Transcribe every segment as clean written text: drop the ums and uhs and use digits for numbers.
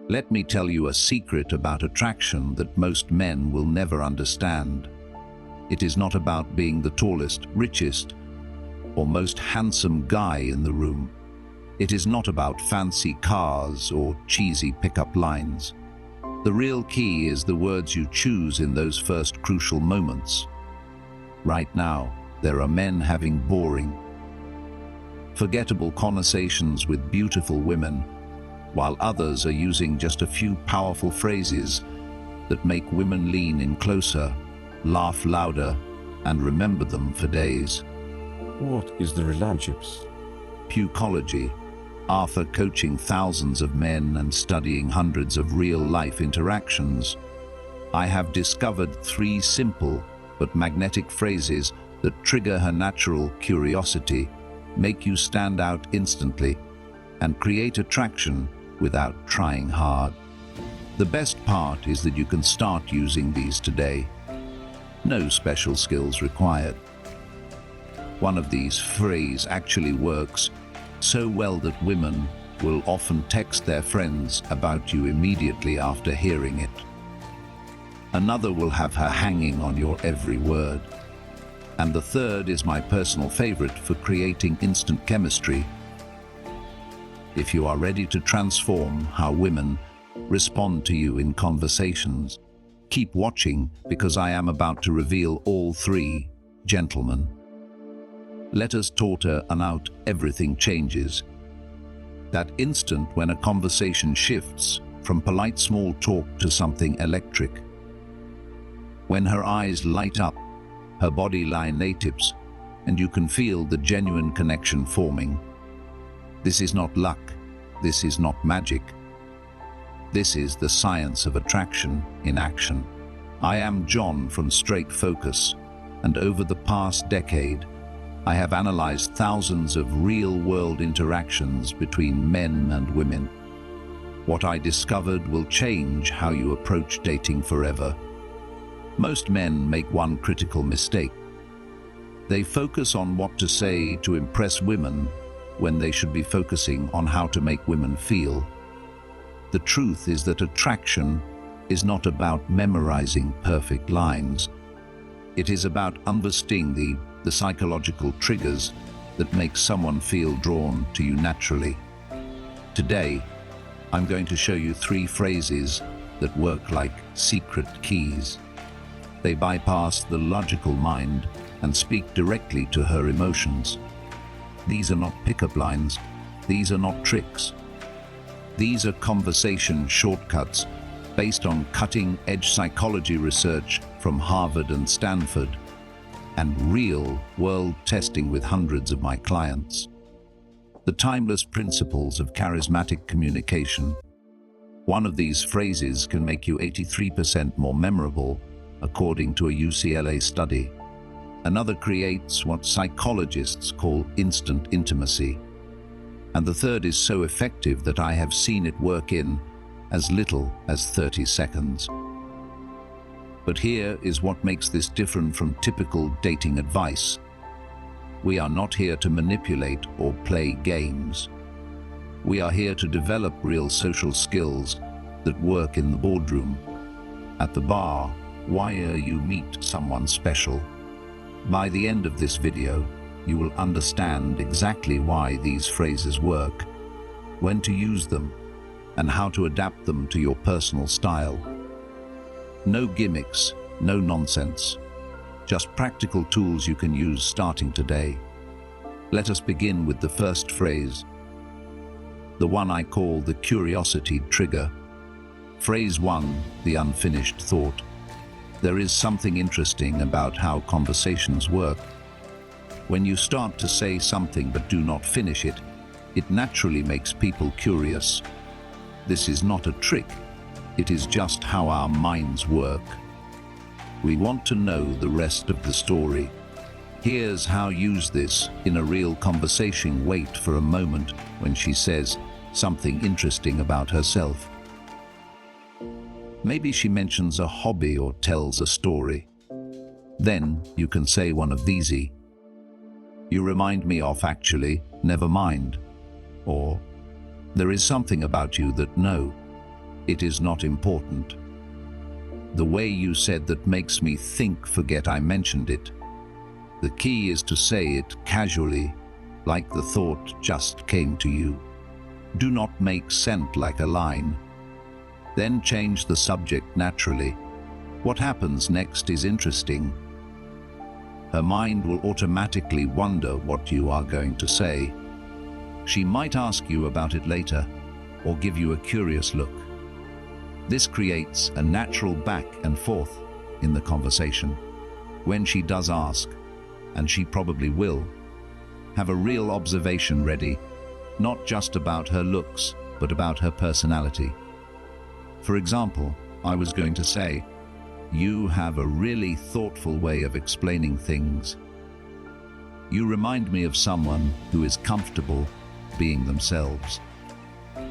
Let me tell you a secret about attraction that most men will never understand. It is not about being the tallest, richest, or most handsome guy in the room. It is not about fancy cars or cheesy pickup lines. The real key is the words you choose in those first crucial moments. Right now, there are men having boring, forgettable conversations with beautiful women, while others are using just a few powerful phrases that make women lean in closer, laugh louder, and remember them for days. What is the relationships? Psychology. After coaching thousands of men and studying hundreds of real-life interactions, I have discovered 3 simple but magnetic phrases that trigger her natural curiosity, make you stand out instantly, and create attraction without trying hard. The best part is that you can start using these today. No special skills required. One of these phrases actually works so well that women will often text their friends about you immediately after hearing it. Another will have her hanging on your every word. And the third is my personal favorite for creating instant chemistry. If you are ready to transform how women respond to you in conversations, keep watching because I am about to reveal all 3, gentlemen. Let us totter and out everything changes. That instant when a conversation shifts from polite small talk to something electric. When her eyes light up, her body line tips, and you can feel the genuine connection forming. This is not luck. This is not magic. This is the science of attraction in action. I am John from Straight Focus, and over the past decade, I have analyzed thousands of real-world interactions between men and women. What I discovered will change how you approach dating forever. Most men make one critical mistake. They focus on what to say to impress women when they should be focusing on how to make women feel. The truth is that attraction is not about memorizing perfect lines. It is about understanding the psychological triggers that make someone feel drawn to you naturally. Today, I'm going to show you 3 phrases that work like secret keys. They bypass the logical mind and speak directly to her emotions. These are not pickup lines. These are not tricks. These are conversation shortcuts based on cutting-edge psychology research from Harvard and Stanford, and real-world testing with hundreds of my clients. The timeless principles of charismatic communication. One of these phrases can make you 83% more memorable, according to a UCLA study. Another creates what psychologists call instant intimacy. And the third is so effective that I have seen it work in as little as 30 seconds. But here is what makes this different from typical dating advice. We are not here to manipulate or play games. We are here to develop real social skills that work in the boardroom, at the bar, while you meet someone special. By the end of this video, you will understand exactly why these phrases work, when to use them, and how to adapt them to your personal style. No gimmicks, no nonsense, just practical tools you can use starting today. Let us begin with the first phrase, the one I call the curiosity trigger. Phrase 1, the unfinished thought. There is something interesting about how conversations work. When you start to say something but do not finish it, it naturally makes people curious. This is not a trick. It is just how our minds work. We want to know the rest of the story. Here's how use this in a real conversation. Wait for a moment when she says something interesting about herself. Maybe she mentions a hobby or tells a story. Then you can say one of these. You remind me of actually, never mind. Or, there is something about you that no. It is not important. The way you said that makes me think, forget I mentioned it. The key is to say it casually, like the thought just came to you. Do not make sense like a line. Then change the subject naturally. What happens next is interesting. Her mind will automatically wonder what you are going to say. She might ask you about it later, or give you a curious look. This creates a natural back and forth in the conversation. When she does ask, and she probably will, have a real observation ready, not just about her looks, but about her personality. For example, I was going to say, you have a really thoughtful way of explaining things. You remind me of someone who is comfortable being themselves.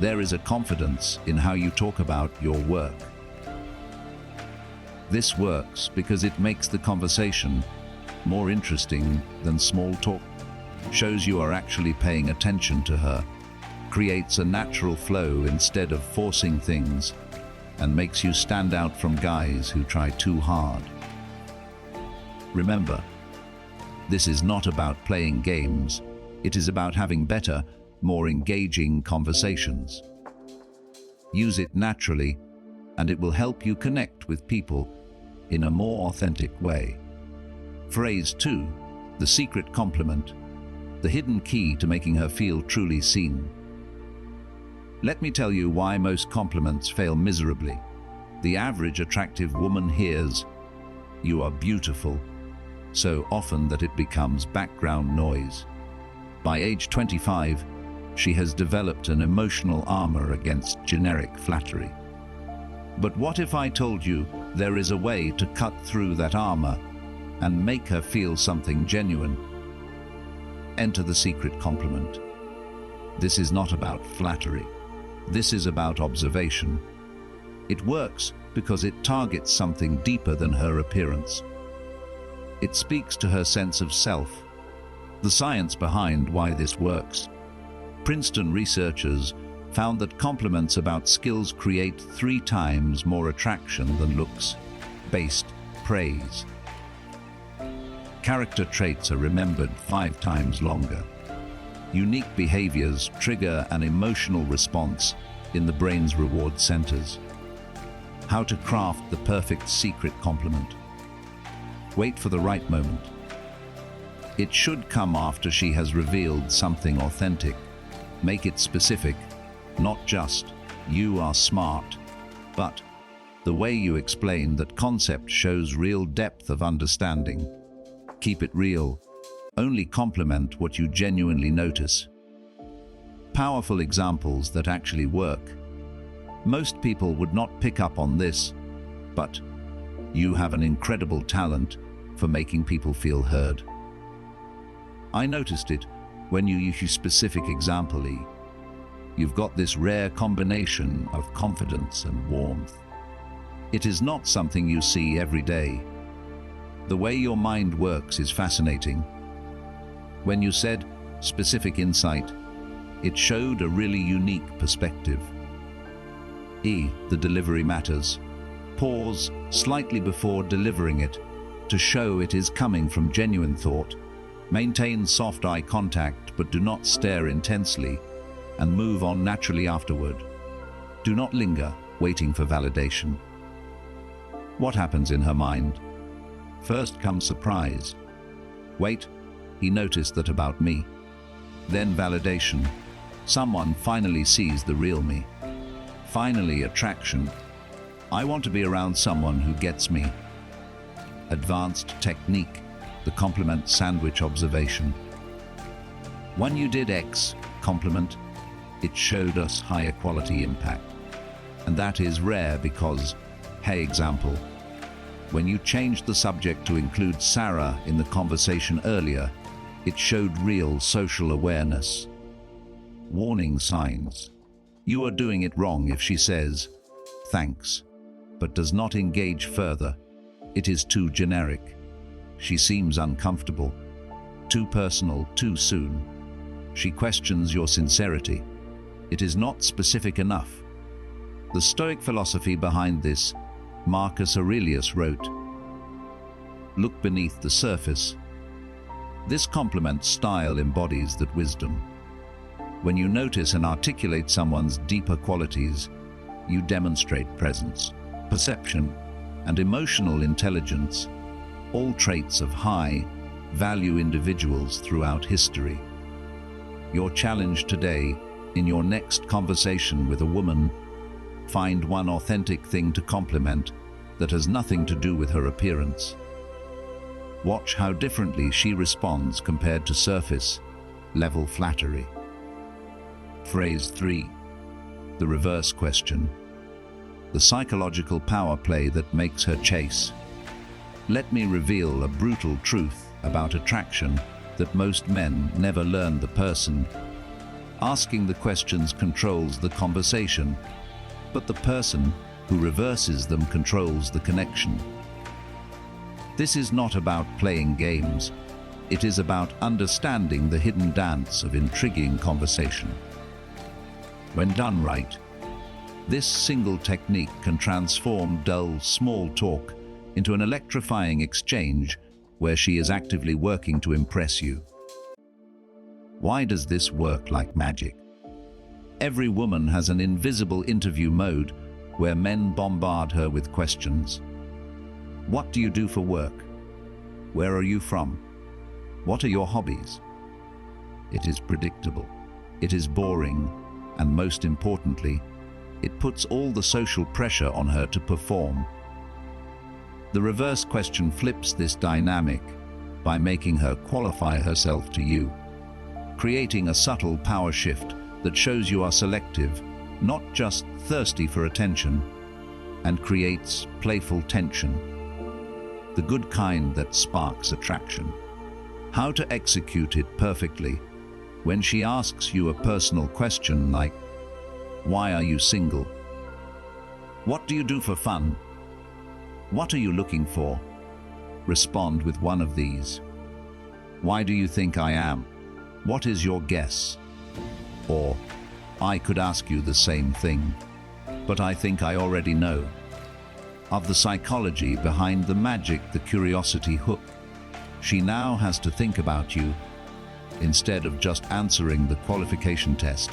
There is a confidence in how you talk about your work. This works because it makes the conversation more interesting than small talk, shows you are actually paying attention to her, creates a natural flow instead of forcing things, and makes you stand out from guys who try too hard. Remember, this is not about playing games. It is about having better, more engaging conversations. Use it naturally, and it will help you connect with people in a more authentic way. Phrase 2, the secret compliment, the hidden key to making her feel truly seen. Let me tell you why most compliments fail miserably. The average attractive woman hears, "You are beautiful," so often that it becomes background noise. By age 25, she has developed an emotional armor against generic flattery. But what if I told you there is a way to cut through that armor and make her feel something genuine? Enter the secret compliment. This is not about flattery. This is about observation. It works because it targets something deeper than her appearance. It speaks to her sense of self. The science behind why this works. Princeton researchers found that compliments about skills create 3 times more attraction than looks-based praise. Character traits are remembered 5 times longer. Unique behaviors trigger an emotional response in the brain's reward centers. How to craft the perfect secret compliment. Wait for the right moment. It should come after she has revealed something authentic. Make it specific, not just, "You are smart," but the way you explain that concept shows real depth of understanding. Keep it real. Only compliment what you genuinely notice. Powerful examples that actually work. Most people would not pick up on this, but you have an incredible talent for making people feel heard. I noticed it when you use a specific example. You've got this rare combination of confidence and warmth. It is not something you see every day. The way your mind works is fascinating. When you said specific insight, it showed a really unique perspective. The delivery matters. Pause slightly before delivering it to show it is coming from genuine thought. Maintain soft eye contact, but do not stare intensely, and move on naturally afterward. Do not linger, waiting for validation. What happens in her mind? First comes surprise. Wait, he noticed that about me. Then validation. Someone finally sees the real me. Finally, attraction. I want to be around someone who gets me. Advanced technique, the compliment sandwich observation. When you did X compliment, it showed us higher quality impact. And that is rare because, hey, example, when you changed the subject to include Sarah in the conversation earlier, it showed real social awareness. Warning signs. You are doing it wrong if she says, "Thanks," but does not engage further. It is too generic. She seems uncomfortable. Too personal, too soon. She questions your sincerity. It is not specific enough. The Stoic philosophy behind this, Marcus Aurelius wrote, "Look beneath the surface." This compliment style embodies that wisdom. When you notice and articulate someone's deeper qualities, you demonstrate presence, perception, and emotional intelligence, all traits of high-value individuals throughout history. Your challenge today, in your next conversation with a woman, find one authentic thing to compliment that has nothing to do with her appearance. Watch how differently she responds compared to surface-level flattery. Phrase 3. The reverse question. The psychological power play that makes her chase. Let me reveal a brutal truth about attraction that most men never learn. The person asking the questions controls the conversation, but the person who reverses them controls the connection. This is not about playing games. It is about understanding the hidden dance of intriguing conversation. When done right, this single technique can transform dull, small talk into an electrifying exchange where she is actively working to impress you. Why does this work like magic? Every woman has an invisible interview mode where men bombard her with questions. What do you do for work? Where are you from? What are your hobbies? It is predictable. It is boring. And most importantly, it puts all the social pressure on her to perform. The reverse question flips this dynamic by making her qualify herself to you, creating a subtle power shift that shows you are selective, not just thirsty for attention, and creates playful tension, the good kind that sparks attraction. How to execute it perfectly? When she asks you a personal question like, "Why are you single? What do you do for fun? What are you looking for?" Respond with one of these. "Why do you think I am? What is your guess?" Or, "I could ask you the same thing, but I think I already know." Of the psychology behind the magic, the curiosity hook. She now has to think about you instead of just answering the qualification test.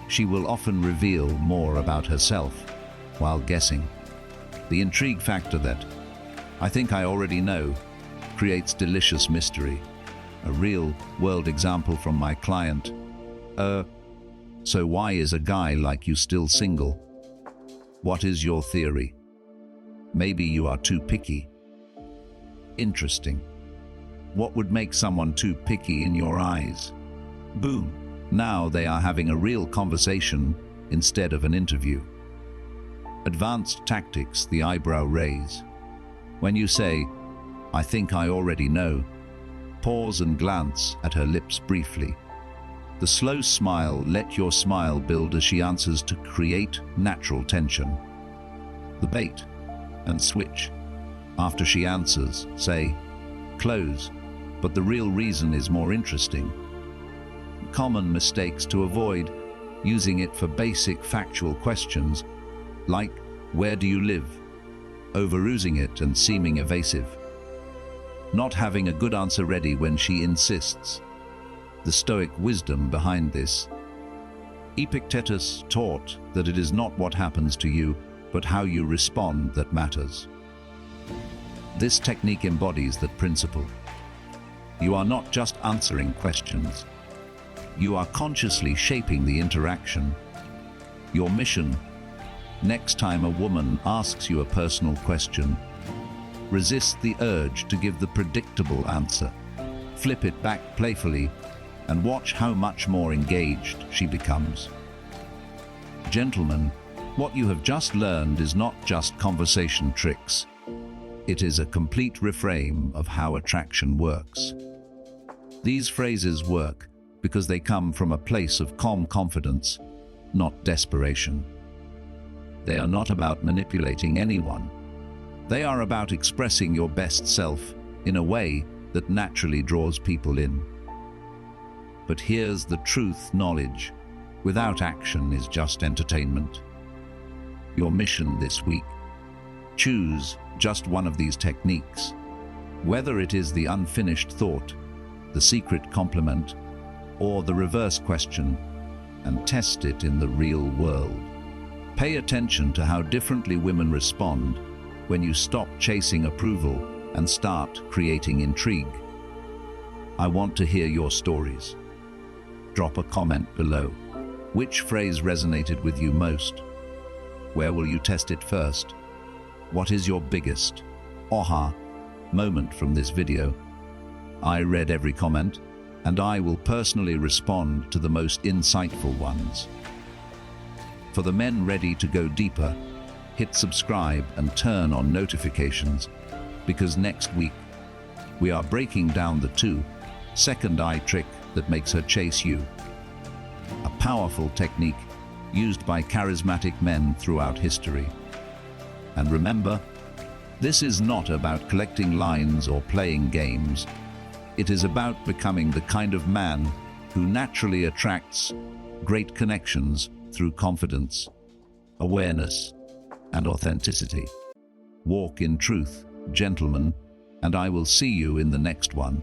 She will often reveal more about herself while guessing. The intrigue factor that, "I think I already know," creates delicious mystery. A real-world example from my client. So why is a guy like you still single? What is your theory? Maybe you are too picky. Interesting. What would make someone too picky in your eyes? Boom. Now they are having a real conversation instead of an interview. Advanced tactics, the eyebrow raise. When you say, "I think I already know," pause and glance at her lips briefly. The slow smile, let your smile build as she answers to create natural tension. The bait and switch. After she answers, say, "Close," but the real reason is more interesting. Common mistakes to avoid: using it for basic factual questions like, "Where do you live?" Overusing it and seeming evasive. Not having a good answer ready when she insists. The Stoic wisdom behind this. Epictetus taught that it is not what happens to you, but how you respond that matters. This technique embodies that principle. You are not just answering questions. You are consciously shaping the interaction. Your mission: next time a woman asks you a personal question, resist the urge to give the predictable answer. Flip it back playfully and watch how much more engaged she becomes. Gentlemen, what you have just learned is not just conversation tricks. It is a complete reframe of how attraction works. These phrases work because they come from a place of calm confidence, not desperation. They are not about manipulating anyone. They are about expressing your best self in a way that naturally draws people in. But here's the truth: knowledge without action is just entertainment. your mission this week. Choose just one of these techniques, whether it is the unfinished thought, the secret compliment, or the reverse question, and test it in the real world. Pay attention to how differently women respond when you stop chasing approval and start creating intrigue. I want to hear your stories. Drop a comment below. Which phrase resonated with you most? Where will you test it first? What is your biggest aha moment from this video? I read every comment, and I will personally respond to the most insightful ones. For the men ready to go deeper, hit subscribe and turn on notifications, because next week we are breaking down the 2-second eye trick that makes her chase you. A powerful technique used by charismatic men throughout history. And remember, this is not about collecting lines or playing games. It is about becoming the kind of man who naturally attracts great connections through confidence, awareness, and authenticity. Walk in truth, gentlemen, and I will see you in the next one.